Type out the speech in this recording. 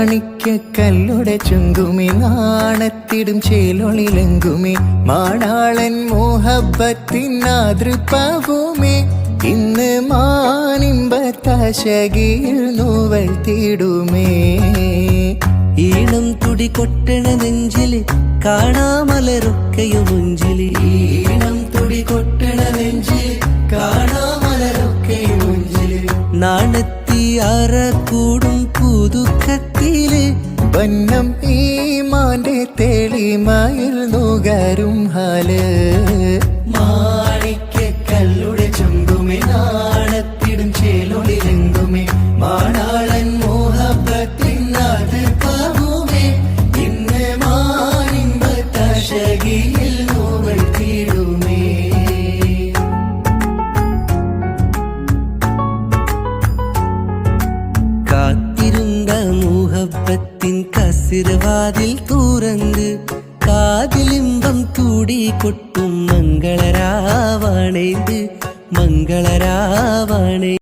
മാണിക്കല്ലുടെ ചുങ്കുമി നാണത്തിടും ചേലൊളിലെങ്കുമി മാണാളൻ മോഹബത്തിൻ ആതൃപ്പവുമേ ഇന്ന് മാനിമ്പത്തശകിയിൽ നൂവൽ തീടുമേ ഈണം തുടി കൊട്ടണ നെഞ്ചില് കാണാമലരൊക്കെയും മുഞ്ചില് ഈണം തുടി കൊട്ടണ നെഞ്ചില് കാണാമലരൊക്കെയും മുഞ്ചില് നാണത്തിയാറ കൂടും പുതുക്കത്തില് വന്നം ഈ മാന്റെ തെളിമയിൽ നുകരും ഹാല് മാണിക്കല്ലുടെ ചുങ്കുമി നാണത്തിടും ചേലൊളിലെങ്കുമി മാണാളൻ മോഹബത്തിൻ ആതൃപ്പവുമേ ഇന്ന് മാനിമ്പത്തശകിയിൽ നൂവൽ തീടുമേ കാത്തിരുന്ന മുഹബത്തിൻ കസിർവാതിൽ തുറന്ന് കാതിലിമ്പം കൂടി കൊട്ടും മംഗളരാവണേ